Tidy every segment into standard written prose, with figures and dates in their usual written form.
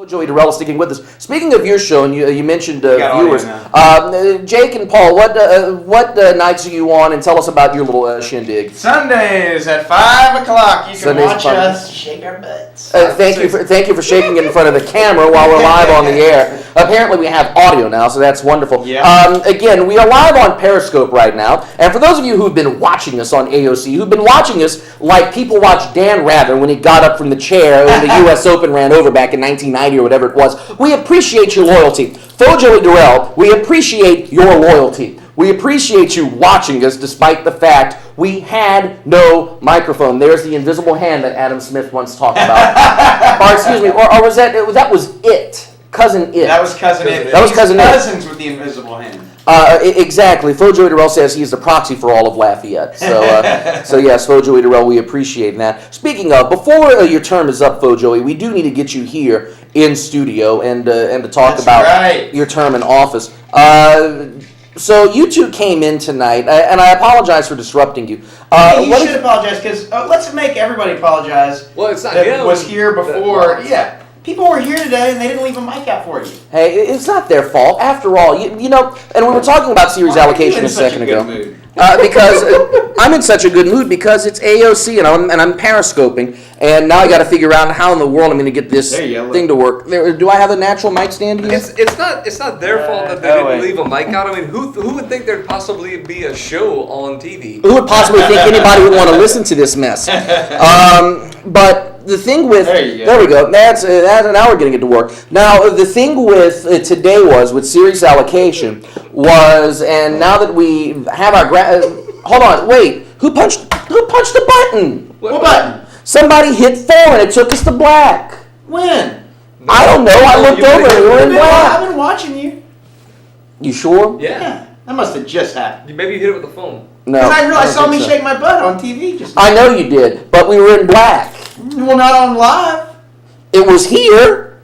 Joey Durrell is sticking with us. Speaking of your show, and you mentioned viewers, Jake and Paul, what nights are you on? And tell us about your little shindig. Sundays at 5 o'clock. You can watch us shake our butts. Thank you for shaking it in front of the camera while we're live on the air. Apparently we have audio now, so that's wonderful. Yeah. Again, we are live on Periscope right now, and for those of you who've been watching us on AOC, who've been watching us like people watch Dan Rather when he got up from the chair when the U.S. Open ran over back in 1990 or whatever it was, we appreciate your loyalty. For Joey Durrell, we appreciate your loyalty. We appreciate you watching us despite the fact we had no microphone. There's the invisible hand that Adam Smith once talked about. Or excuse me, or was that was it. Cousin It. That was Cousin It. That was Cousin It. Cousins with the invisible hand. Exactly. Fo Joey Durrell says he's the proxy for all of Lafayette. So yes, Fo Joey Durrell, we appreciate that. Speaking of, before your term is up, Fo Joey, we do need to get you here in studio and to talk about your term in office. So you two came in tonight, and I apologize for disrupting you. You should apologize, because let's make everybody apologize. Well, it's not that was here before. Yeah. People were here today, and they didn't leave a mic out for you. Hey, it's not their fault. After all, you know, and we were talking about series allocation a second ago. Because I'm in such a good mood because it's AOC and I'm periscoping, and now I got to figure out how in the world I'm going to get this thing to work. Do I have a natural mic stand here? It's not their fault that they didn't leave a mic out. I mean, who would think there'd possibly be a show on TV? Who would possibly think anybody would want to listen to this mess? But the thing with there we go. That's now we're getting it to work. Now the thing with today with series allocation was, and now that we have our hold on, wait, who punched the button? What button? Somebody hit 4 and it took us to black. When? I don't know. I looked over and we were in black. I've been watching you. You sure? Yeah. That must have just happened. Maybe you hit it with the phone. No. Because I realized saw me shake my butt on TV just now. I know you did, but we were in black. Well, not on live. It was here.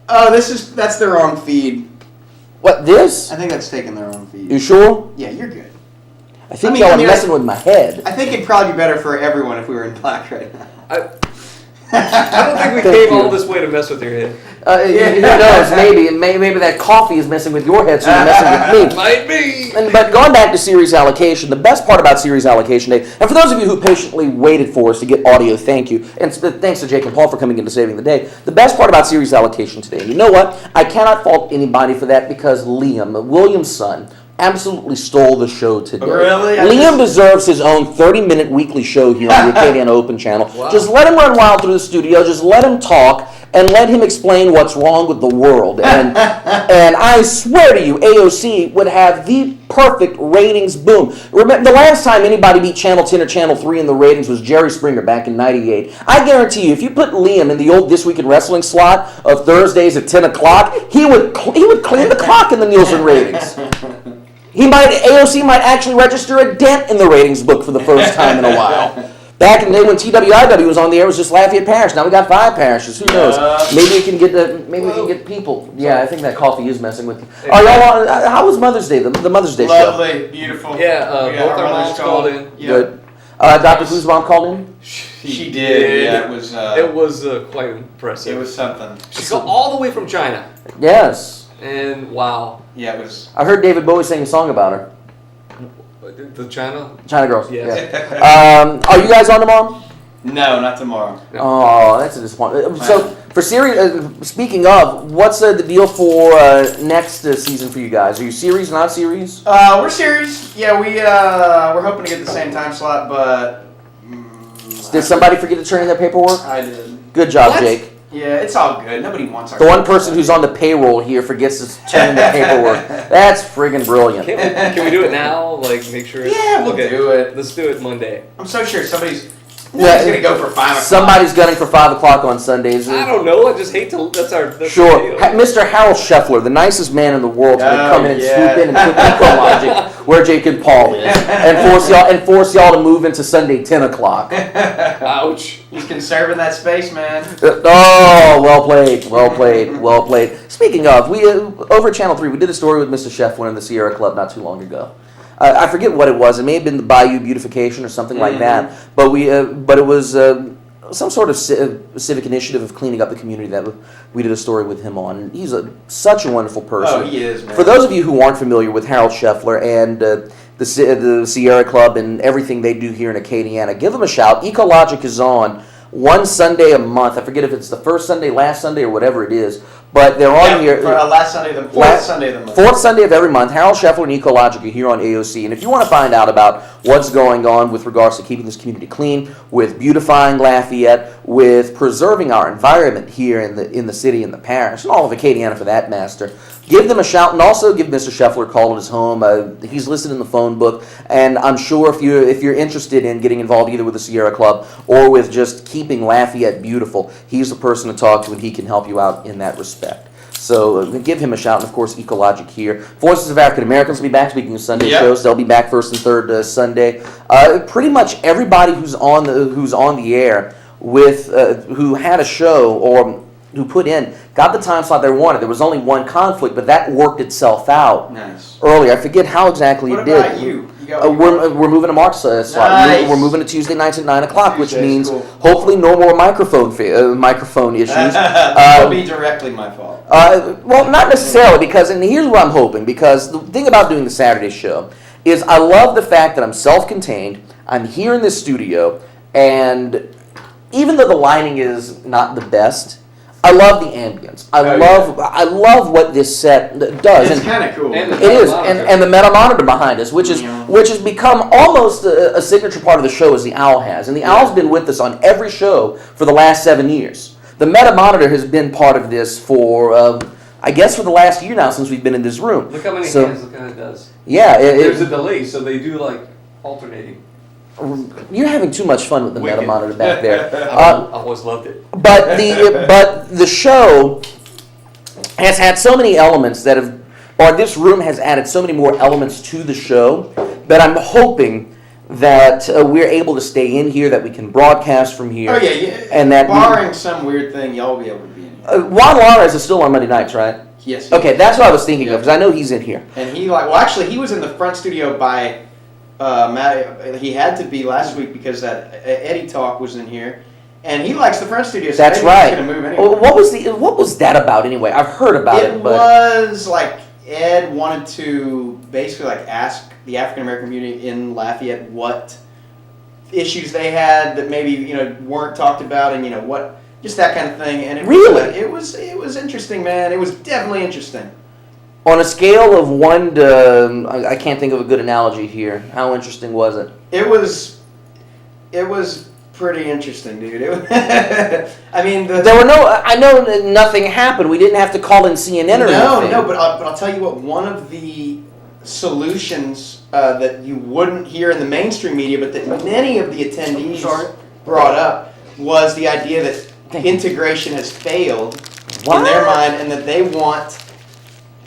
Oh, that's their own feed. What, this? I think that's taking their own feed. You sure? Yeah, you're good. I think y'all are messing with my head. I think it'd probably be better for everyone if we were in black right now. I don't think we came all this way to mess with your head. Who knows? Maybe that coffee is messing with your head, so you're messing with me. Might be. But going back to series allocation, the best part about series allocation day, and for those of you who patiently waited for us to get audio, thank you, and thanks to Jake and Paul for coming in to saving the day. The best part about series allocation today, you know what? I cannot fault anybody for that because Liam, William's son, absolutely stole the show today. Really? Liam deserves his own 30-minute weekly show here on the Acadiana Open channel. Wow. Just let him run wild through the studio. Just let him talk and let him explain what's wrong with the world. And I swear to you, AOC would have the perfect ratings boom. Remember, the last time anybody beat Channel 10 or Channel 3 in the ratings was Jerry Springer back in '98. I guarantee you, if you put Liam in the old This Week in Wrestling slot of Thursdays at 10 o'clock, he would clean the clock in the Nielsen ratings. AOC might actually register a dent in the ratings book for the first time in a while. Back in the day when TWIW was on the air, it was just Lafayette Parish. Now we got 5 parishes. Who knows? Maybe we can get people. Yeah, I think that coffee is messing with you. Are y'all on? How was Mother's Day? The Mother's Day show. Lovely, beautiful. Yeah, both our moms called in. Good. Dr. Fu's mom called in. She did. Yeah, it was quite impressive. It was something. She got all the way from China. Yes. And wow. Yeah, it was. I heard David Bowie sing a song about her. The China girls. Yes. Yeah. Are you guys on tomorrow? No, not tomorrow. No. Oh, that's a disappointment. So for series, speaking of, what's the deal for next season for you guys? Are you series, not series? We're series. Yeah, we're hoping to get the same time slot, but did somebody forget to turn in their paperwork? I did. Good job, Jake. Yeah, it's all good. Nobody wants our. The one person who's on the payroll here forgets to turn in the paperwork. That's friggin' brilliant. Can we do it now? Like, make sure. Yeah, we'll do it. Let's do it Monday. I'm so sure somebody's gonna go for 5 o'clock. Somebody's gunning for 5 o'clock on Sundays. I don't know. I just hate to. That's sure. Mr. Harold Scheffler, the nicest man in the world, would come in and swoop in and put EcoLogic where Jake and Paul is, and force y'all to move into Sunday 10 o'clock. Ouch. He's conserving that space, man. Oh, well played. Speaking of, we over at Channel 3, we did a story with Mr. Scheffler in the Sierra Club not too long ago. I forget what it was. It may have been the Bayou Beautification or something like that. But it was some sort of civic initiative of cleaning up the community that we did a story with him on. He's such a wonderful person. Oh, he is, man. For those of you who aren't familiar with Harold Scheffler and the Sierra Club and everything they do here in Acadiana, give them a shout. Ecologic is on one Sunday a month. I forget if it's the first Sunday, last Sunday, or whatever it is. But they're on here. For last Sunday, the fourth Sunday of the month. Fourth Sunday of every month. Harold Scheffler and Ecologic are here on AOC. And if you want to find out about what's going on with regards to keeping this community clean, with beautifying Lafayette, with preserving our environment here in the city and the parish, and all of Acadiana for that matter, give them a shout, and also give Mr. Scheffler a call at his home. He's listed in the phone book, and I'm sure if you're interested in getting involved either with the Sierra Club or with just keeping Lafayette beautiful, he's the person to talk to, and he can help you out in that respect. So give him a shout, and of course, Ecologic here. Voices of African Americans will be back. Speaking of Sunday shows, they'll be back first and third Sunday. Pretty much everybody who's on the air with who had a show or who put in got the time slot they wanted. There was only one conflict, but that worked itself out earlier. I forget how exactly it did. What about you? We're moving to Mark's slot. Nice. We're moving to Tuesday nights at 9 o'clock, which Tuesday's means cool. hopefully no more microphone issues. That'll be directly my fault. Well, not necessarily, because, and here's what I'm hoping, because the thing about doing the Saturday show is I love the fact that I'm self-contained, I'm here in this studio, and even though the lighting is not the best, I love the ambience. I love what this set does. It's kind of cool. It is, and the meta monitor behind us, which has become almost a signature part of the show, as the owl has. And the owl's been with us on every show for the last 7 years. The meta monitor has been part of this for, I guess, for the last year now since we've been in this room. Look how many hands look how it does. Yeah, there's a delay, so they do like alternating. You're having too much fun with the meta monitor back there. I've always loved it. But the show has had so many elements that have, or this room has added so many more elements to the show that I'm hoping that we're able to stay in here, that we can broadcast from here. Oh yeah. And that barring some weird thing, y'all will be able to be in here. Juan Lares is still on Monday nights, right? Yes. Okay, that's what I was thinking of, because I know he's in here. And he actually he was in the front studio by. Matt, he had to be last week because that Eddie Talk was in here, and he likes the front studio. So that's right. He's gonna move anyway. What was that about anyway? I've heard about it. It was like Ed wanted to basically like ask the African American community in Lafayette what issues they had that maybe weren't talked about, and what just that kind of thing. And it was interesting, man. It was definitely interesting. On a scale of 1 to, I can't think of a good analogy here. How interesting was it? It was pretty interesting, dude. I mean, I know nothing happened. We didn't have to call in CNN or anything. No, but I'll tell you what. One of the solutions that you wouldn't hear in the mainstream media, but that many of the attendees brought up, was the idea that integration has failed in their mind, and that they want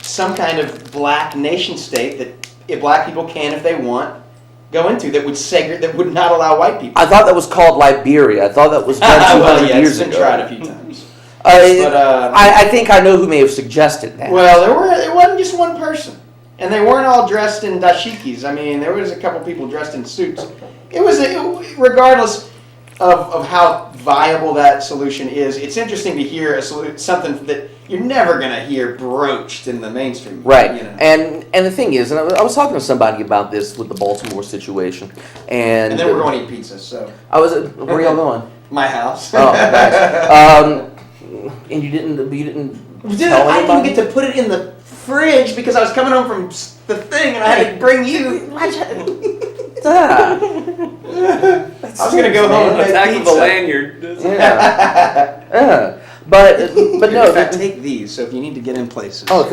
some kind of black nation state that if black people can, if they want, go into, that would segregate, that would not allow white people. I thought that was called Liberia. I thought that was done 200 years ago. It's been tried a few times. I think I know who may have suggested that. Well, it wasn't just one person, and they weren't all dressed in dashikis. I mean, there was a couple people dressed in suits. Regardless of how viable that solution is, it's interesting to hear something that you're never going to hear broached in the mainstream. Right. And the thing is, and I was talking to somebody about this with the Baltimore situation, and then we're going to eat pizza. So where are y'all going? My house. Oh, nice. And you didn't tell I anybody? didn't get to put it in the fridge because I was coming home from the thing and I had to bring you. I was going to go home and make Attack pizza. of the lanyard. But no. In fact, take these, so if you need to get in places. Oh,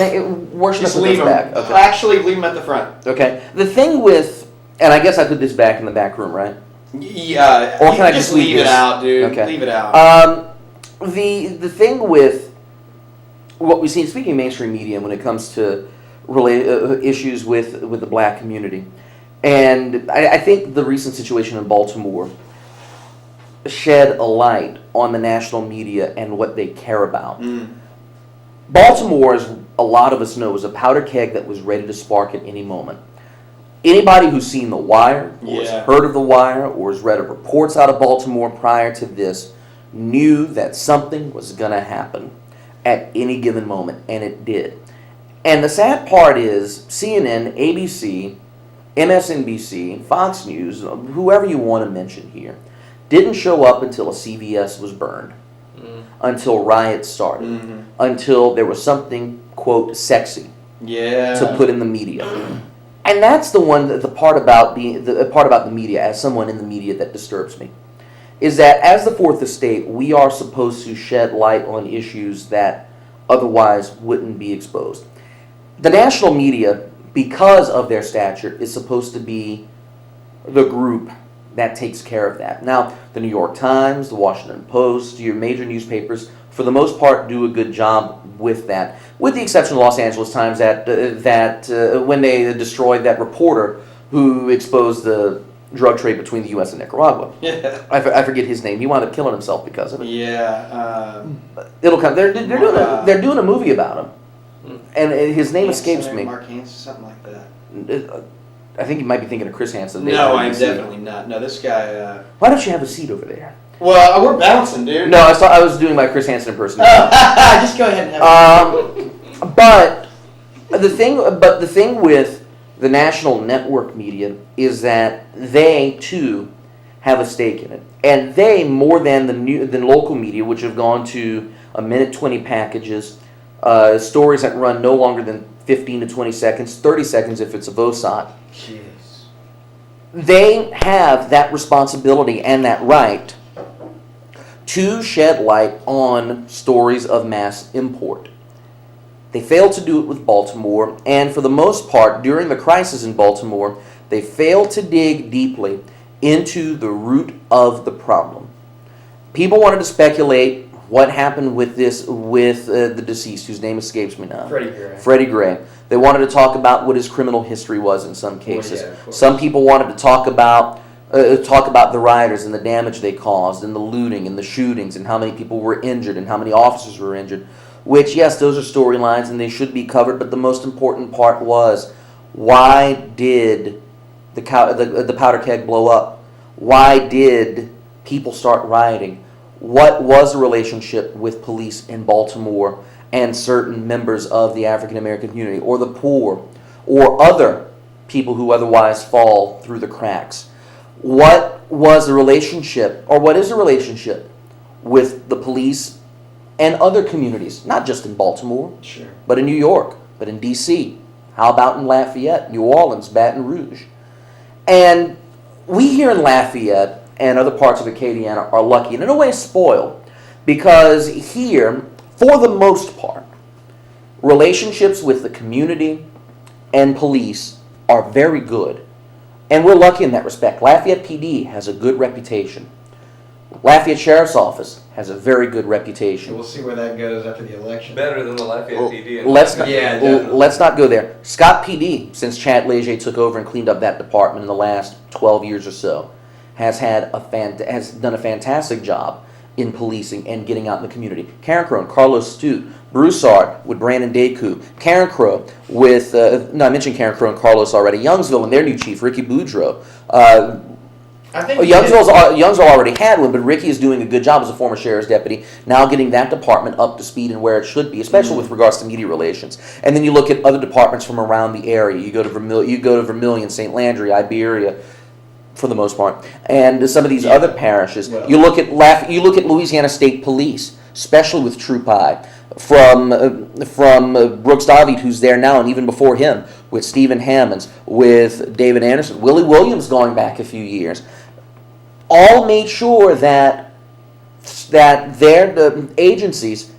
where should I just put leave those them. back? Okay. Actually, leave them at the front. Okay. The thing with, and I guess I put this back in the back room, right? Yeah. Or can I just leave leave this? it out, dude? Okay. Leave it out. The thing with what we see, speaking of mainstream media, when it comes to issues with the black community, and I think the recent situation in Baltimore shed a light on the national media and what they care about. Baltimore, as a lot of us know, is a powder keg that was ready to spark at any moment. Anybody who's seen The Wire, or has heard of The Wire, or has read of reports out of Baltimore prior to this, knew that something was going to happen at any given moment, and it did. And the sad part is CNN, ABC, MSNBC, Fox News, whoever you want to mention here, didn't show up until a CVS was burned, until riots started, until there was something, quote, sexy to put in the media. And that's the part about the media, as someone in the media, that disturbs me, is that as the Fourth Estate, we are supposed to shed light on issues that otherwise wouldn't be exposed. The national media, because of their stature, is supposed to be the group that takes care of that. Now, the New York Times, the Washington Post, your major newspapers, for the most part, do a good job with that, with the exception of the Los Angeles Times, that when they destroyed that reporter who exposed the drug trade between the U.S. and Nicaragua. Yeah. I forget his name. He wound up killing himself because of it. Yeah. It'll come. They're doing a movie about him, and his name escapes me. Mark Hansen, something like that. I think you might be thinking of Chris Hansen. No, I'm definitely not. No, this guy. Why don't you have a seat over there? Well, we're bouncing, dude. No, I was doing my Chris Hansen impersonation. Just go ahead and have But the thing with the national network media is that they too have a stake in it, and they, more than than local media, which have gone to a minute 20 packages, stories that run no longer than 15 to 20 seconds, 30 seconds if it's a VOSOT. Jeez. They have that responsibility and that right to shed light on stories of mass import. They failed to do it with Baltimore, and for the most part, during the crisis in Baltimore, they failed to dig deeply into the root of the problem. People wanted to speculate what happened with the deceased, whose name escapes me now. Freddie Gray. They wanted to talk about what his criminal history was in some cases. Well, yeah, some people wanted to talk about the rioters and the damage they caused, and the looting and the shootings, and how many people were injured and how many officers were injured. Which, yes, those are storylines and they should be covered, but the most important part was, why did the powder keg blow up? Why did people start rioting? What was the relationship with police in Baltimore and certain members of the African American community, or the poor, or other people who otherwise fall through the cracks? What was the relationship, or what is the relationship with the police and other communities, not just in Baltimore, Sure. but in New York, but in D.C.? How about in Lafayette, New Orleans, Baton Rouge? And we here in Lafayette and other parts of Acadiana are lucky, and in a way spoiled, because here, for the most part, relationships with the community and police are very good. And we're lucky in that respect. Lafayette PD has a good reputation. Lafayette Sheriff's Office has a very good reputation. We'll see where that goes after the election. Better than the Lafayette PD. Let's not go there. Scott PD, since Chad Leger took over and cleaned up that department in the last 12 years or so, has done a fantastic job in policing and getting out in the community. Karen Crow and Carlos Stute, Broussard with Brandon Deku, Karen Crow with, I mentioned Karen Crow and Carlos already, Youngsville and their new chief, Ricky Boudreaux. I think Youngsville already had one, but Ricky is doing a good job as a former sheriff's deputy, now getting that department up to speed and where it should be, especially with regards to media relations. And then you look at other departments from around the area. You go to Vermilion, St. Landry, Iberia, for the most part, and some of these other parishes. Well, you look at Louisiana State Police, especially with Troop I, from Brooks David, who's there now, and even before him, with Stephen Hammonds, with David Anderson, Willie Williams going back a few years, all made sure that their agencies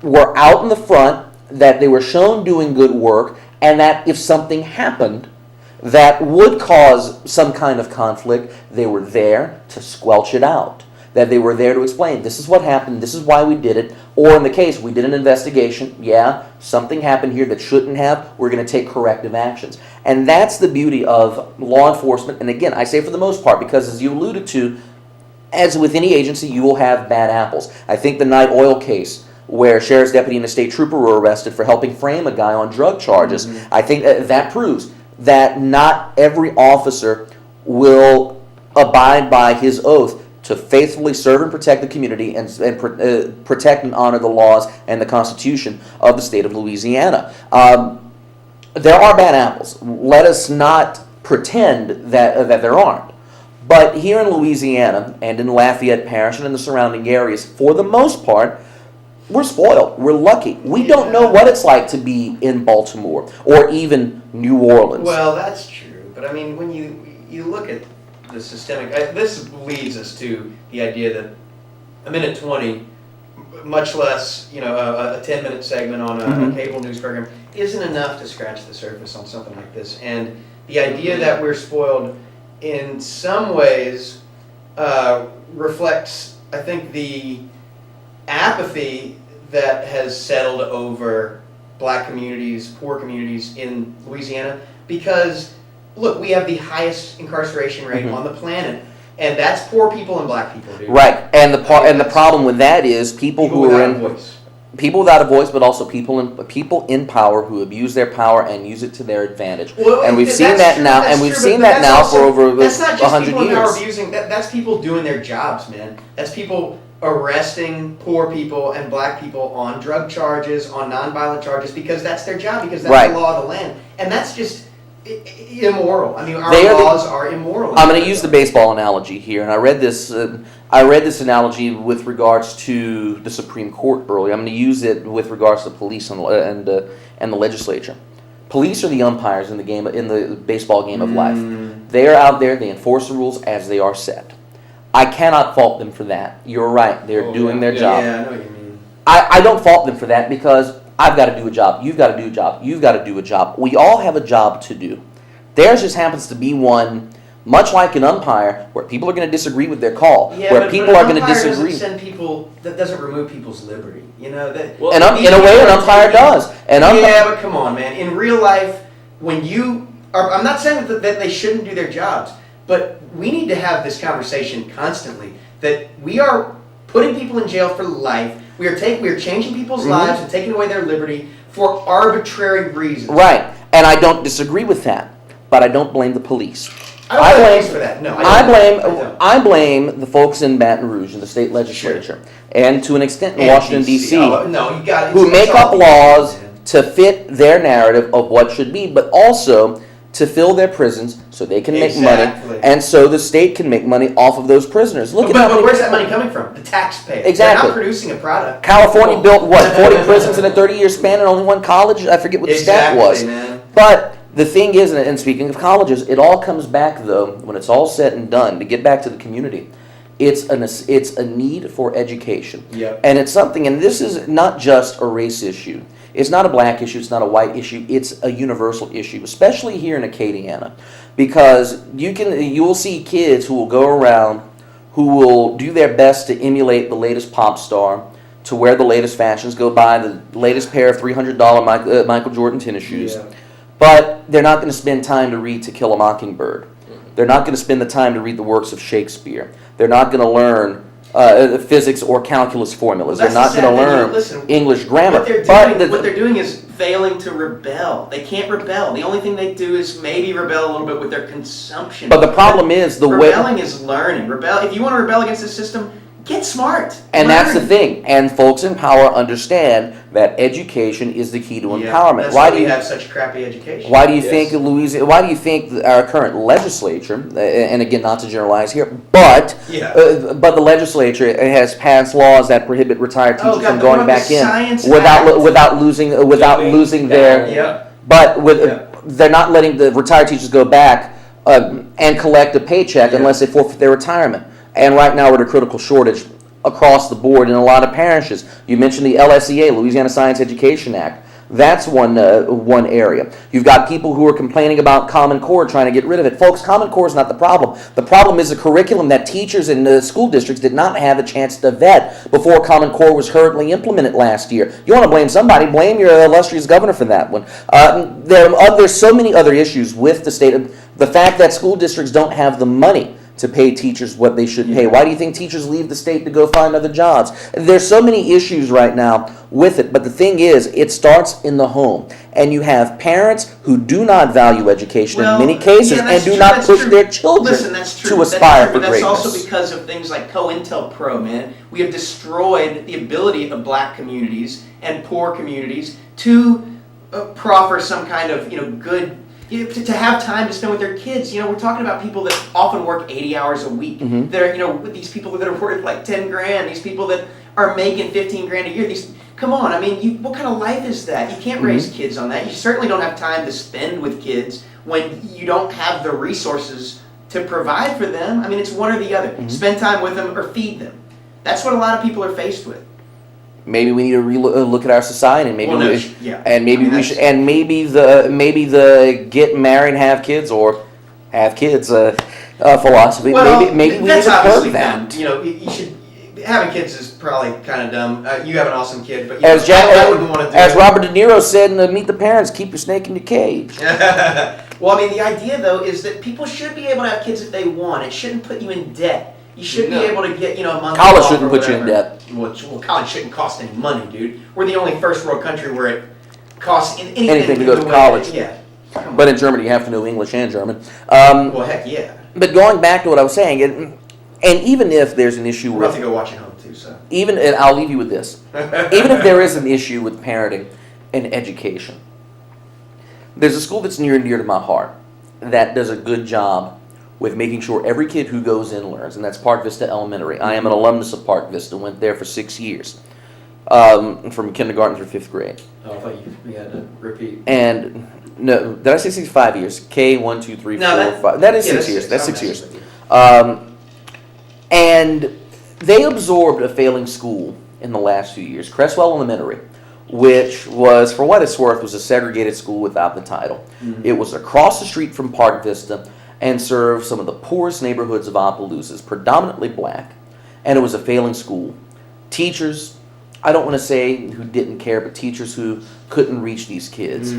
were out in the front, that they were shown doing good work, and that if something happened that would cause some kind of conflict, they were there to squelch it out. That they were there to explain, this is what happened, this is why we did it, or in the case, we did an investigation, something happened here that shouldn't have, we're going to take corrective actions. And that's the beauty of law enforcement, and again, I say for the most part, because as you alluded to, as with any agency, you will have bad apples. I think the Night Oil case, where sheriff's deputy and a state trooper were arrested for helping frame a guy on drug charges, I think that proves that not every officer will abide by his oath to faithfully serve and protect the community and protect and honor the laws and the Constitution of the state of Louisiana. There are bad apples. Let us not pretend that there aren't. But here in Louisiana and in Lafayette Parish and in the surrounding areas, for the most part, we're spoiled. We're lucky. We don't know what it's like to be in Baltimore or even New Orleans. Well, that's true. But I mean, when you look at the systemic, this leads us to the idea that a minute 20, much less a 10-minute segment on a cable news program, isn't enough to scratch the surface on something like this. And the idea that we're spoiled in some ways reflects, I think, the apathy that has settled over black communities, poor communities in Louisiana, because look, we have the highest incarceration rate on the planet, and that's poor people and black people, dude. Right, and the problem with that is people who are in voice. People without a voice, but also people in power who abuse their power and use it to their advantage. Well, and we've seen that now, and we've seen that now for over 100 years. That's not just people in power abusing. That's people doing their jobs, man. That's people arresting poor people and black people on drug charges, on nonviolent charges, because that's their job, because that's the law of the land, and that's just immoral. I mean, our laws are immoral. I'm going to use the baseball analogy here, and I read this analogy with regards to the Supreme Court earlier. I'm going to use it with regards to police and the legislature. Police are the umpires in the baseball game of life. They are out there. They enforce the rules as they are set. I cannot fault them for that. You're right. They're doing their job. Yeah, I know what you mean. I don't fault them for that because I've got to do a job. You've got to do a job. You've got to do a job. We all have a job to do. Theirs just happens to be one, much like an umpire, where people are going to disagree with their call. Yeah, where people are going to disagree. That doesn't remove people's liberty. You know that. Well, in a way, an umpire does. Yeah, but come on, man. In real life, when you are, I'm not saying that they shouldn't do their jobs, but we need to have this conversation constantly. That we are putting people in jail for life. We are changing people's lives and taking away their liberty for arbitrary reasons. Right, and I don't disagree with that, but I don't blame the police. I blame for that. No, I blame the folks in Baton Rouge in the state legislature, and to an extent in Washington D.C. Who make up laws to fit their narrative of what should be, but also to fill their prisons so they can make money, and so the state can make money off of those prisoners. But where's that money coming from? The taxpayer. Exactly. They're not producing a product. California built, 40 prisons in a 30-year span and only one college? I forget what the stat was. Man. But the thing is, and speaking of colleges, it all comes back, though, when it's all said and done, to get back to the community, it's a need for education. Yep. And it's something, and this is not just a race issue. It's not a black issue, it's not a white issue, it's a universal issue, especially here in Acadiana. Because you will see kids who will go around who will do their best to emulate the latest pop star, to wear the latest fashions, go buy the latest pair of $300 Michael Jordan tennis shoes. Yeah. But they're not going to spend time to read To Kill a Mockingbird. They're not going to spend the time to read the works of Shakespeare. They're not going to learn physics or calculus formulas. They're not going to learn English grammar. What they're doing is failing to rebel. They can't rebel. The only thing they do is maybe rebel a little bit with their consumption. But the problem is rebelling is learning. If you want to rebel against the system, get smart. And that's the thing. And folks in power understand that education is the key to empowerment. That's why we have such crappy education. Why do you think Why do you think our current legislature, and again, not to generalize here, but the legislature has passed laws that prohibit retired teachers from going back in without losing their. They're not letting the retired teachers go back and collect a paycheck unless they forfeit their retirement. And right now we're at a critical shortage across the board in a lot of parishes. You mentioned the LSEA, Louisiana Science Education Act. That's one area. You've got people who are complaining about Common Core, trying to get rid of it. Folks, Common Core is not the problem. The problem is a curriculum that teachers in the school districts did not have a chance to vet before Common Core was hurriedly implemented last year. You want to blame somebody, blame your illustrious governor for that one. There's so many other issues with the state. The fact that school districts don't have the money to pay teachers what they should pay? Why do you think teachers leave the state to go find other jobs? There's so many issues right now with it, but the thing is, it starts in the home. And you have parents who do not value education in many cases and do not push their children to aspire for greatness. That's also because of things like COINTELPRO, man. We have destroyed the ability of black communities and poor communities to proffer some kind of, good, to have time to spend with their kids. We're talking about people that often work 80 hours a week. They're, these people that are worth like 10 grand, these people that are making 15 grand a year. Come on, I mean, what kind of life is that? You can't raise kids on that. You certainly don't have time to spend with kids when you don't have the resources to provide for them. I mean, it's one or the other. Spend time with them or feed them. That's what a lot of people are faced with. Maybe we need to look at our society, and maybe maybe the get married and have kids or have kids philosophy. Maybe we need to curb that. You should. Having kids is probably kind of dumb. You have an awesome kid, but I wouldn't want to do as it. Robert De Niro said in Meet the Parents, keep your snake in your cage. Well, I mean, the idea though is that people should be able to have kids if they want. It shouldn't put you in debt. You should be able to get, a monthly college off shouldn't or put you in debt. Well, college shouldn't cost any money, dude. We're the only first world country where it costs anything to go to college. Yeah. But in Germany, you have to know English and German. Well, heck yeah. But going back to what I was saying, and even if there's an issue We're with... about to go watch at home, too, so... And I'll leave you with this. Even if there is an issue with parenting and education, there's a school that's near and dear to my heart that does a good job with making sure every kid who goes in learns, and that's Park Vista Elementary. I am an alumnus of Park Vista, went there for 6 years, from kindergarten through 5th grade. Oh, I thought we had to repeat. And, no, did I say 5 years? K, 1, 2, 3, 4, 5. That is 6 years. That's 6 years. And they absorbed a failing school in the last few years, Cresswell Elementary, which was, for what it's worth, was a segregated school without the title. It was across the street from Park Vista and served some of the poorest neighborhoods of Opelousas, predominantly black, and it was a failing school. Teachers, I don't want to say who didn't care, but teachers who couldn't reach these kids,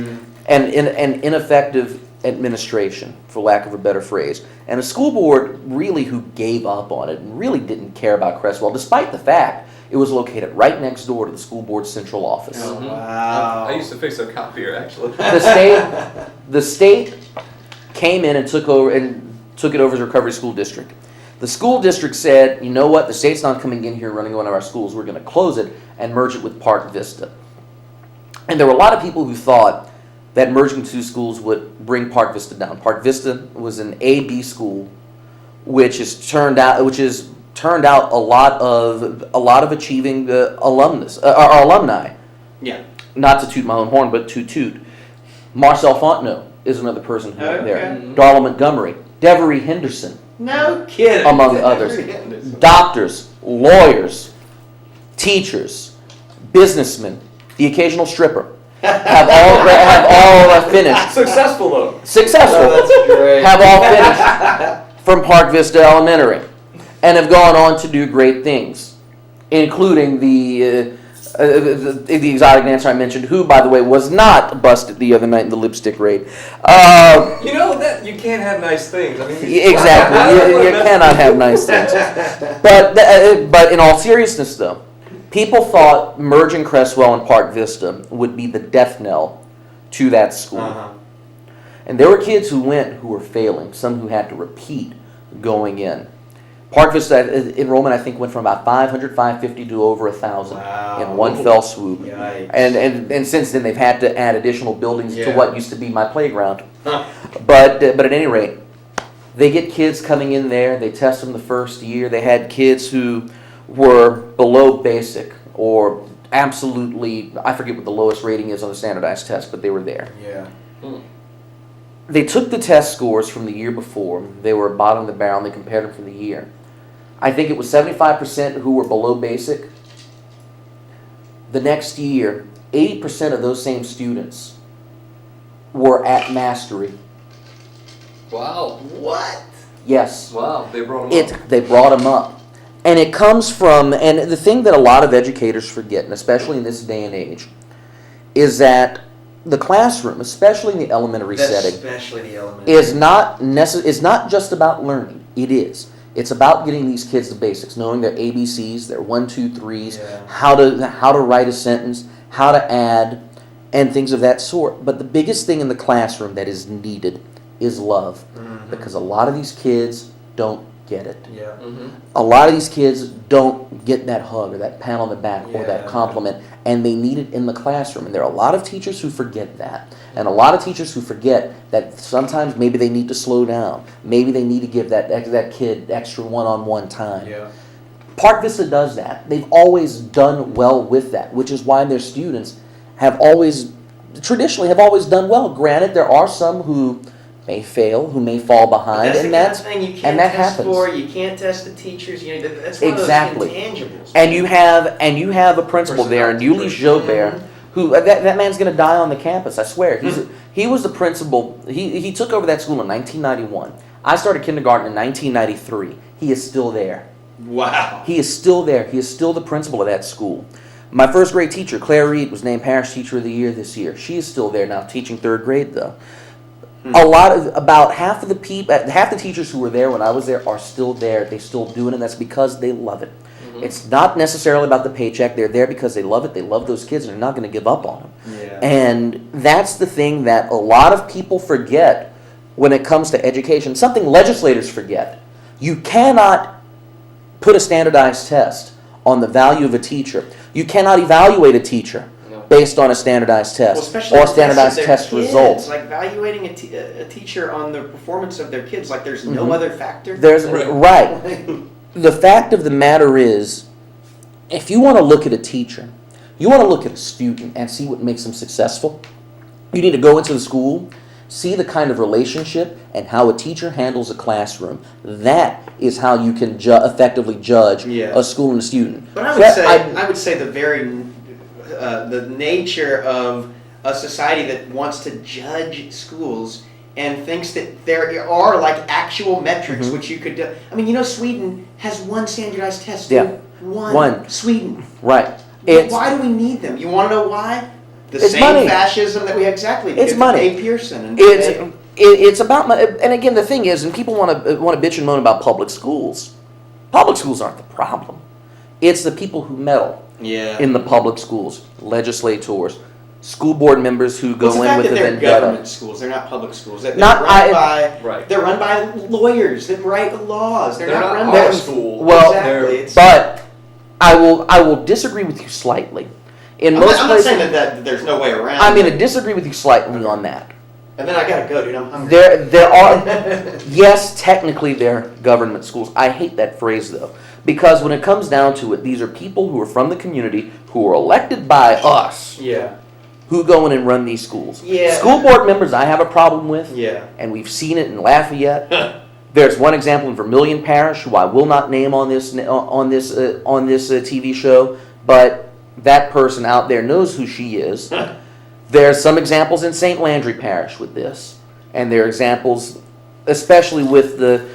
and ineffective administration, for lack of a better phrase, and a school board really who gave up on it and really didn't care about Cresswell, despite the fact it was located right next door to the school board's central office. Oh, wow. I used to fix a copier, actually. The state came in and took it over as a recovery school district. The school district said, you know what, the state's not coming in here running one of our schools, we're going to close it and merge it with Park Vista. And there were a lot of people who thought that merging two schools would bring Park Vista down. Park Vista was an A-B school, which has turned out a lot of achieving alumni. Yeah. Not to toot my own horn, but to toot. Marcel Fontenot is another person who went there. Okay. Darla Montgomery, Devery Henderson, No kidding. among others. Doctors, lawyers, teachers, businessmen, the occasional stripper have all finished. Successful, though. Successful. Oh, that's great. Have all finished from Park Vista Elementary and have gone on to do great things, including the exotic dancer I mentioned, who, by the way, was not busted the other night in the lipstick raid. That you can't have nice things. I mean, Exactly. You cannot have nice things. But in all seriousness, though, people thought merging Cresswell and Park Vista would be the death knell to that school. Uh-huh. And there were kids who were failing, some who had to repeat going in. Park Vista enrollment, I think, went from about 500, 550 to over 1,000 in one fell swoop. Yikes. And since then, they've had to add additional buildings to Yeah. what used to be my playground. Huh. But at any rate, they get kids coming in there. They test them the first year. They had kids who were below basic or absolutely, I forget what the lowest rating is on the standardized test, but they were there. Yeah. They took the test scores from the year before. They were bottom of the barrel, and they compared them for the year. I think it was 75% who were below basic. The next year, 80% of those same students were at mastery. Wow. What? Yes. Wow. They brought them up. They brought them up. And it comes from, and the thing that a lot of educators forget, and especially in this day and age, is that the classroom, especially in the elementary setting, Especially the elementary. is not just about learning. It is. It's about getting these kids the basics, knowing their ABCs, their 1, 2, 3s, how to write a sentence, how to add, and things of that sort. But the biggest thing in the classroom that is needed is love, because a lot of these kids don't get it. Yeah. Mm-hmm. A lot of these kids don't get that hug or that pat on the back or that compliment, and they need it in the classroom. And there are a lot of teachers who forget that, and a lot of teachers who forget that sometimes maybe they need to slow down. Maybe they need to give that kid extra one-on-one time. Yeah. Park Vista does that. They've always done well with that, which is why their students traditionally have always done well. Granted, there are some who may fail, who may fall behind, That's and the kind that's of thing you can't that test happens. for. You can't test the teachers. That's one Exactly. of those intangibles. And you have a principal there, and Ulysses Jobert, who that man's going to die on the campus. I swear. He was the principal. He took over that school in 1991. I started kindergarten in 1993. He is still there. Wow. He is still there. He is still the principal of that school. My first grade teacher, Claire Reed, was named Parish Teacher of the Year this year. She is still there now, teaching third grade though. About half the teachers who were there when I was there are still there. They still do it, and that's because they love it. It's not necessarily about the paycheck. They're there because they love it. They love those kids, and they're not going to give up on them. Yeah. And that's the thing that a lot of people forget when it comes to education. Something legislators forget. You cannot put a standardized test on the value of a teacher. You cannot evaluate a teacher based on a standardized test or standardized test results. Like evaluating a teacher on the performance of their kids, like there's no other factor. Right. The fact of the matter is, if you want to look at a teacher, you want to look at a student and see what makes them successful, you need to go into the school, see the kind of relationship and how a teacher handles a classroom. That is how you can effectively judge a school and a student. But I would say the nature of a society that wants to judge schools and thinks that there are like actual metrics which you could do. I mean, Sweden has one standardized test. Yeah. One. Sweden. Right. Why do we need them? You want to know why? It's same money. Fascism that we have. Exactly. It's money. Dave Pearson. It's about money. And again, the thing is, and people want to bitch and moan about public schools. Public schools aren't the problem. It's the people who meddle in the public schools, legislators, school board members who go in with the vendetta. They're government schools. They're not public schools. They're run by lawyers that write laws. They're not run by schools. Well, exactly. But I will disagree with you slightly. I'm not saying that there's no way around. I'm going to disagree with you slightly on that. And then I gotta go, dude. I'm hungry. There are, yes, technically they're government schools. I hate that phrase though, because when it comes down to it, these are people who are from the community who are elected by us. Yeah. Who go in and run these schools. Yeah. School board members I have a problem with. Yeah. And we've seen it in Lafayette. There's one example in Vermilion Parish who I will not name on this TV show, but that person out there knows who she is. There's some examples in St. Landry Parish with this, and there are examples, especially with the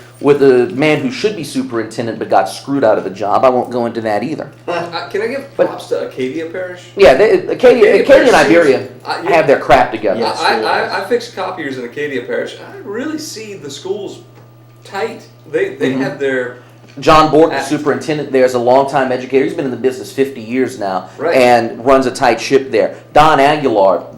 man who should be superintendent but got screwed out of the job. I won't go into that either. Can I give props to Acadia Parish? Yeah, Acadia and Iberia have their crap together. I fixed copiers in Acadia Parish. I really see the schools tight. They have their... John Bork, the superintendent there, is a longtime educator. He's been in the business 50 years now and runs a tight ship there. Don Aguilar,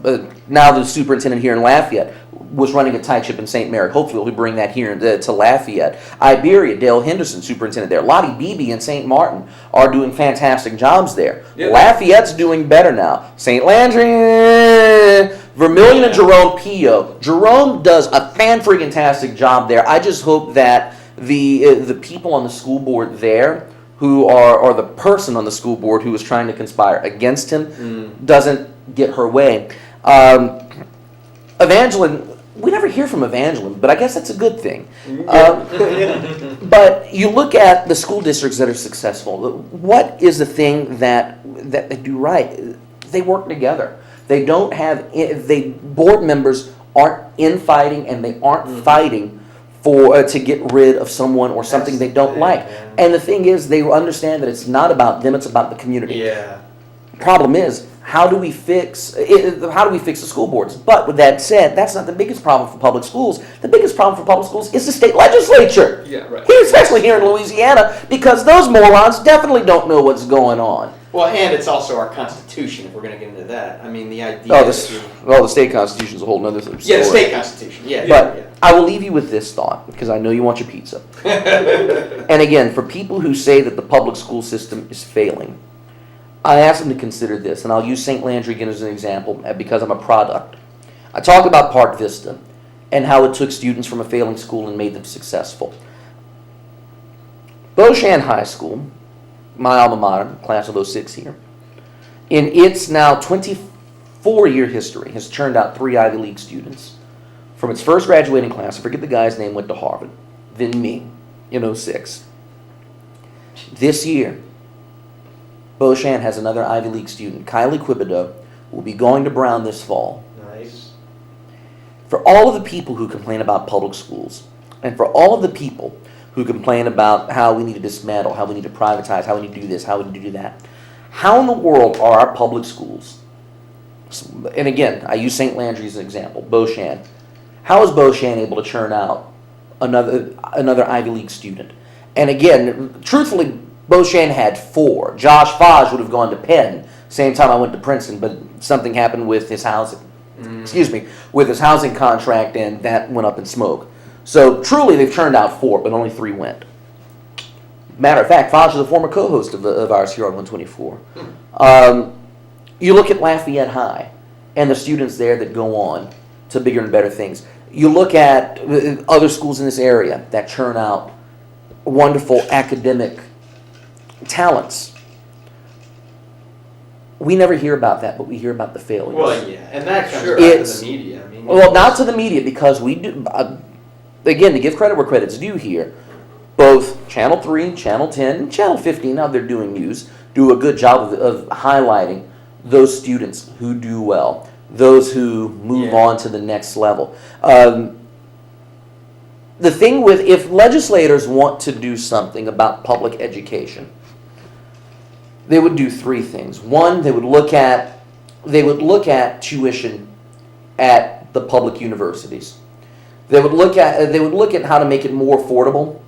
now the superintendent here in Lafayette, was running a tight ship in St. Mary. Hopefully we'll bring that here to Lafayette. Iberia, Dale Henderson, superintendent there. Lottie Beebe and St. Martin are doing fantastic jobs there. Yeah. Lafayette's doing better now. St. Landry, Vermilion and Jerome Pio. Jerome does a fan-freaking-tastic job there. I just hope that the people on the school board there who are the person on the school board who is trying to conspire against him doesn't get her way. Evangeline, we never hear from Evangeline, but I guess that's a good thing. But you look at the school districts that are successful. What is the thing that they do right? They work together. They don't have board members aren't infighting, and they aren't fighting to get rid of someone or something they don't like. And the thing is, they understand that it's not about them, it's about the community. Yeah. Problem is, how do we fix the school boards? But with that said, that's not the biggest problem for public schools. The biggest problem for public schools is the state legislature. Yeah, right. Especially here in Louisiana, because those morons definitely don't know what's going on. Well, and it's also our Constitution, if we're going to get into that. I mean, the idea The state constitution is a whole nother story. Yeah, the state Constitution, yeah. But yeah. I will leave you with this thought, because I know you want your pizza. And again, for people who say that the public school system is failing, I ask them to consider this, and I'll use St. Landry again as an example, because I'm a product. I talk about Park Vista and how it took students from a failing school and made them successful. Beauchamp High School, my alma mater, class of 06 here, in its now 24-year history, has churned out 3 Ivy League students. From its first graduating class, I forget the guy's name, went to Harvard, then me, in 06. This year, Beauchamp has another Ivy League student, Kylie Quibido, who will be going to Brown this fall. Nice. For all of the people who complain about public schools, and for all of the people who complain about how we need to dismantle, how we need to privatize, how we need to do this, how we need to do that, how in the world are our public schools, and again, I use St. Landry as an example, Beauchamp, how is Beauchamp able to churn out another Ivy League student? And again, truthfully, Beauchamp had 4. Josh Fodge would have gone to Penn, same time I went to Princeton, but something happened with his housing, with his housing contract, and that went up in smoke. So truly, they've churned out 4, but only 3 went. Matter of fact, Fodge is a former co-host of ours here on 124. You look at Lafayette High and the students there that go on to bigger and better things. You look at other schools in this area that churn out wonderful academic talents. We never hear about that, but we hear about the failures. Well, yeah, and that comes back to the media. I mean, well, not to the media, because we do. Again, to give credit where credit's due here, both Channel 3, Channel 10, and Channel 15, now they're doing news, do a good job of highlighting those students who do well, those who move on to the next level. The thing with, if legislators want to do something about public education, they would do 3 things. One, they would look at tuition at the public universities. They would look at how to make it more affordable,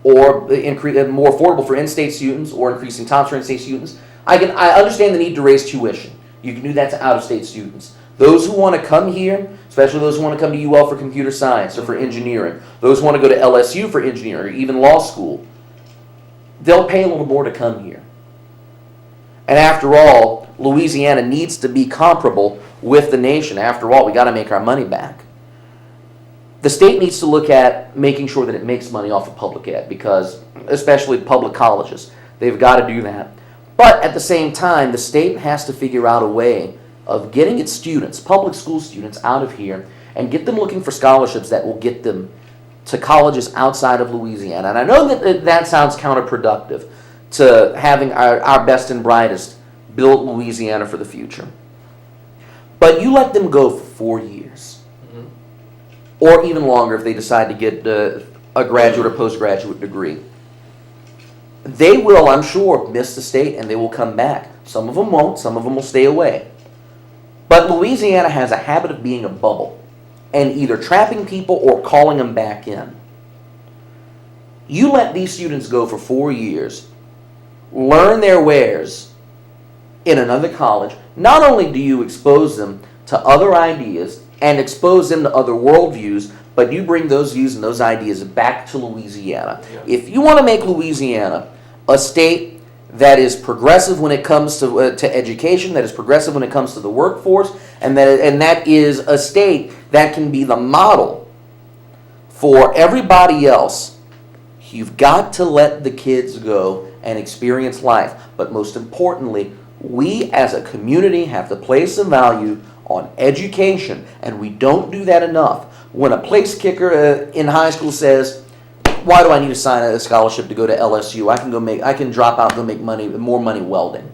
or increase more affordable for in-state students, or increasing tops for in-state students. I understand the need to raise tuition. You can do that to out-of-state students. Those who want to come here, especially those who want to come to UL for computer science or for engineering, those who want to go to LSU for engineering or even law school, they'll pay a little more to come here. And after all, Louisiana needs to be comparable with the nation. After all, we got to make our money back. The state needs to look at making sure that it makes money off of public ed, because, especially public colleges, they've got to do that. But at the same time, the state has to figure out a way of getting its students, public school students, out of here and get them looking for scholarships that will get them to colleges outside of Louisiana. And I know that sounds counterproductive to having our best and brightest build Louisiana for the future. But you let them go for 4 years, or even longer if they decide to get a graduate or postgraduate degree. They will, I'm sure, miss the state and they will come back. Some of them won't, some of them will stay away. But Louisiana has a habit of being a bubble and either trapping people or calling them back in. You let these students go for 4 years, learn their wares in another college. Not only do you expose them to other ideas and expose them to other worldviews, but you bring those views and those ideas back to Louisiana. Yeah. If you want to make Louisiana a state that is progressive when it comes to education, that is progressive when it comes to the workforce, and that is a state that can be the model for everybody else, you've got to let the kids go and experience life. But most importantly, we as a community have to place a value on education, and we don't do that enough. When a place kicker in high school says, "Why do I need to sign a scholarship to go to LSU? I can drop out and go make more money welding."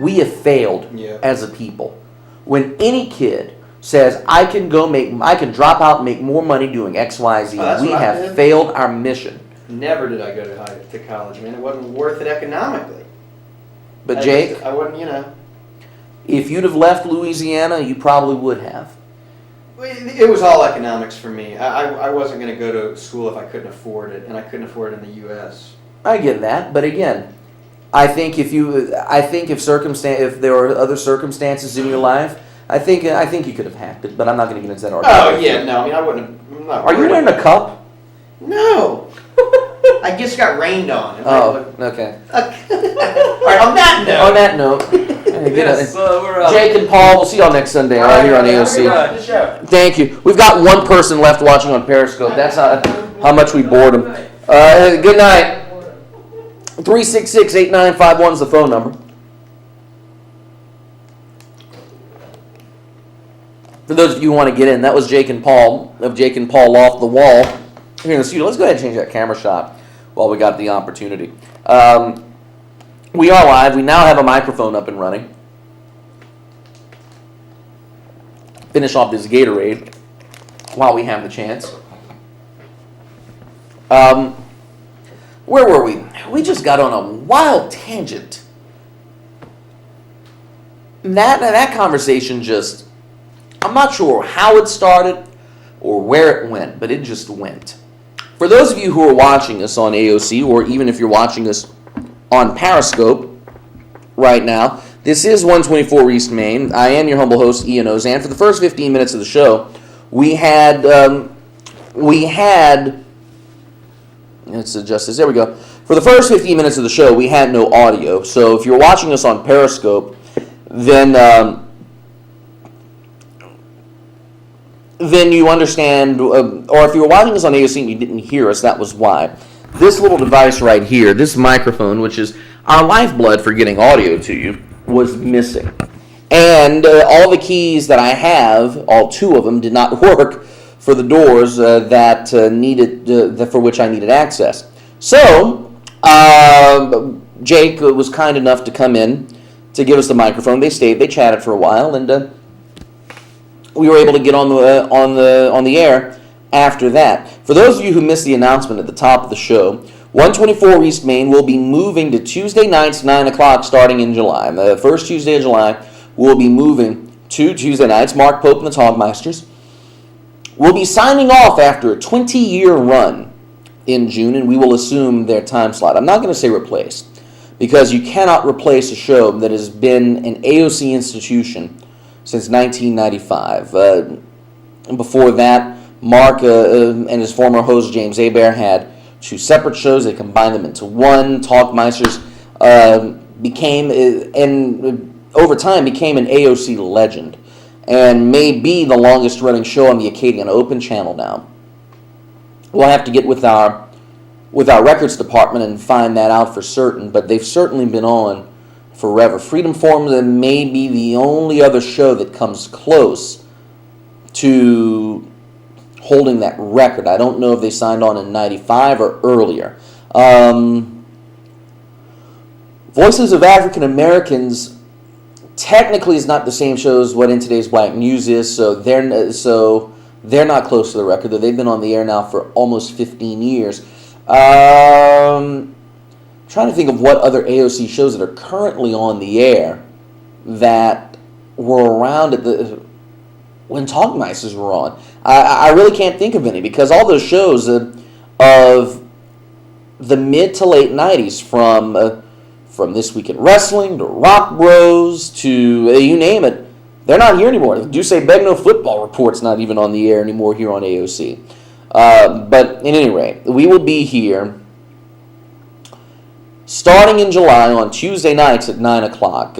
We have failed as a people. When any kid says, "I can drop out and make more money doing X, Y, Z," we have failed our mission. Never did I go to college, man. It wasn't worth it economically. But Jake, I wouldn't, you know. if you'd have left Louisiana, you probably would have. It was all economics for me. I wasn't going to go to school if I couldn't afford it, and I couldn't afford it in the U.S. I get that, but again, I think if there were other circumstances in your life, I think you could have hacked it. But I'm not going to get into that argument. Oh yeah, no. I mean, I wouldn't have. I'm not Are you worried wearing about a cup? it. No. I just got rained on. Oh, okay. All right. On that note. On that note, Yes, we're out. Jake and Paul, we'll see y'all next Sunday here on AOC. Thank you. We've got one person left watching on Periscope. That's how much we bored them. Good night. 366-8951 is the phone number. For those of you who want to get in, that was Jake and Paul of Jake and Paul Off the Wall here in the studio. Let's go ahead and change that camera shot while we got the opportunity. We are live. We now have a microphone up and running. Finish off this Gatorade while we have the chance. Where were we? We just got on a wild tangent. That conversation just, I'm not sure how it started or where it went, but it just went. For those of you who are watching us on AOC, or even if you're watching us on Periscope right now, this is 124 East Main. I am your humble host, Ian Ozan. For the first 15 minutes of the show, we had let's adjust this. There we go. For the first 15 minutes of the show, we had no audio. So if you're watching us on Periscope, then you understand, or if you were watching us on AOC and you didn't hear us, that was why. This little device right here, this microphone, which is our lifeblood for getting audio to you, was missing. And all the keys that I have, all two of them, did not work for the doors for which I needed access. So, Jake was kind enough to come in to give us the microphone. They chatted for a while, and we were able to get on the air after that. For those of you who missed the announcement at the top of the show, 124 East Main will be moving to Tuesday nights, 9 o'clock, starting in July. The first Tuesday of July, we'll be moving to Tuesday nights. Mark Pope and the Togmeisters will be signing off after a 20-year run in June, and we will assume their time slot. I'm not going to say replace, because you cannot replace a show that has been an AOC institution since 1995. Before that, Mark and his former host James Hebert had two separate shows. They combined them into one. Talkmeisters became, and over time, became an AOC legend, and may be the longest running show on the Acadiana Open channel now. We'll have to get with our records department and find that out for certain, but they've certainly been on forever. Freedom Forum may be the only other show that comes close to holding that record. I don't know if they signed on in 95 or earlier. Voices of African Americans technically is not the same show as what In Today's Black News is, so they're not close to the record. They've been on the air now for almost 15 years. Trying to think of what other AOC shows that are currently on the air that were around when Talkmeisters were on. I really can't think of any, because all those shows of the mid to late 90s, from This Week in Wrestling to Rock Bros to you name it, they're not here anymore. The Duce Begno Football Report's not even on the air anymore here on AOC. But at any rate, we will be here starting in July on Tuesday nights at 9 o'clock.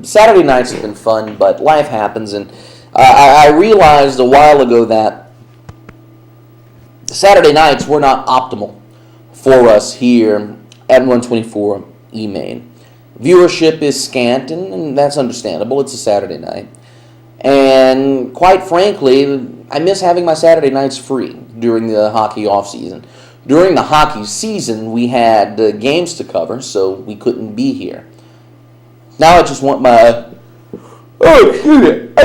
Saturday nights have been fun, but life happens, and I realized a while ago that Saturday nights were not optimal for us here at 124 E-Main. Viewership is scant, and that's understandable. It's a Saturday night. And quite frankly, I miss having my Saturday nights free during the hockey off-season. During the hockey season, we had games to cover, so we couldn't be here. Now I just want I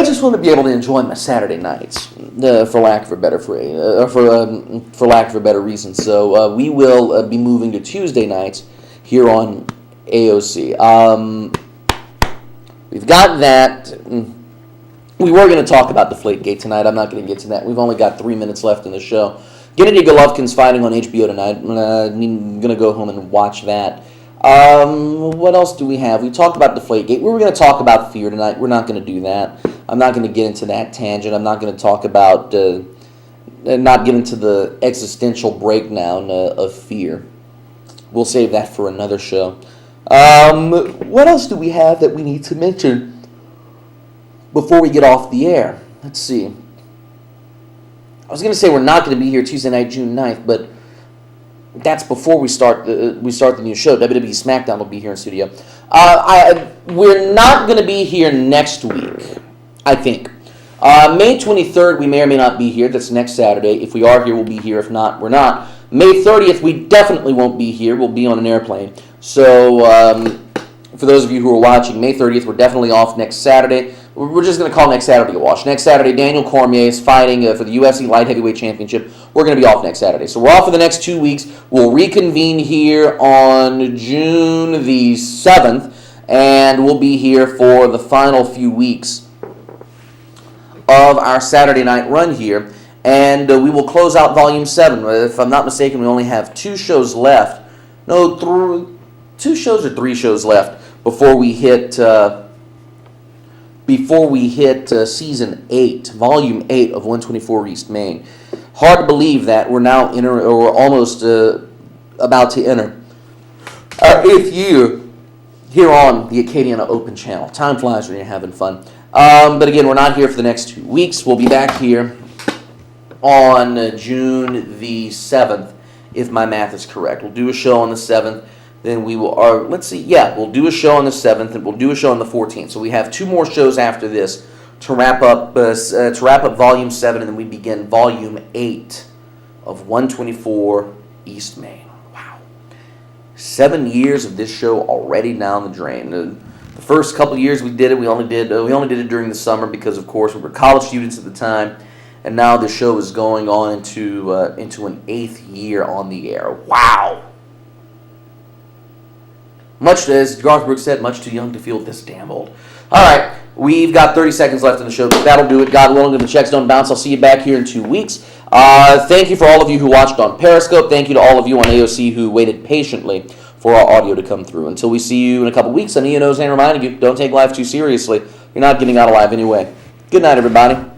just want to be able to enjoy my Saturday nights, for lack of a better phrase, for lack of a better reason. So we will be moving to Tuesday nights here on AOC. We've got that. We were going to talk about Deflategate tonight. I'm not going to get to that. We've only got 3 minutes left in the show. Gennady Golovkin's fighting on HBO tonight. I'm going to go home and watch that. What else do we have? We talked about Deflategate. We were going to talk about fear tonight. We're not going to do that. I'm not going to get into that tangent. I'm not going to talk about, not get into the existential breakdown of fear. We'll save that for another show. What else do we have that we need to mention before we get off the air? Let's see. I was going to say we're not going to be here Tuesday night, June 9th, but that's before we start the new show. WWE SmackDown will be here in studio. We're not going to be here next week, I think. May 23rd, we may or may not be here. That's next Saturday. If we are here, we'll be here. If not, we're not. May 30th, we definitely won't be here. We'll be on an airplane. So, for those of you who are watching, May 30th, we're definitely off next Saturday. We're just going to call next Saturday a wash. Next Saturday, Daniel Cormier is fighting for the UFC Light Heavyweight Championship. We're going to be off next Saturday. So we're off for the next 2 weeks. We'll reconvene here on June the 7th, and we'll be here for the final few weeks of our Saturday night run here. And we will close out Volume 7. If I'm not mistaken, we only have 2 shows left. No, 2 shows or 3 shows left before we hit Season 8, Volume 8 of 124 East Main. Hard to believe that we're now almost about to enter our 8th year here on the Acadiana Open Channel. Time flies when you're having fun. But again, we're not here for the next 2 weeks. We'll be back here on June the 7th, if my math is correct. We'll do a show on the 7th. Then we will, we'll do a show on the 7th, and we'll do a show on the 14th. So we have 2 more shows after this to wrap up Volume 7, and then we begin Volume 8 of 124 East Main. Wow. 7 years of this show already down the drain. The first couple years we did it, we only did it during the summer because, of course, we were college students at the time, and now the show is going on into an 8th year on the air. Wow. Much, as Garth Brooks said, much too young to feel this damn old. All right, we've got 30 seconds left in the show. That'll do it. God willing, if the checks don't bounce, I'll see you back here in 2 weeks. Thank you for all of you who watched on Periscope. Thank you to all of you on AOC who waited patiently for our audio to come through. Until we see you in a couple weeks, I'm Ian Ozan reminding you, don't take life too seriously. You're not getting out alive anyway. Good night, everybody.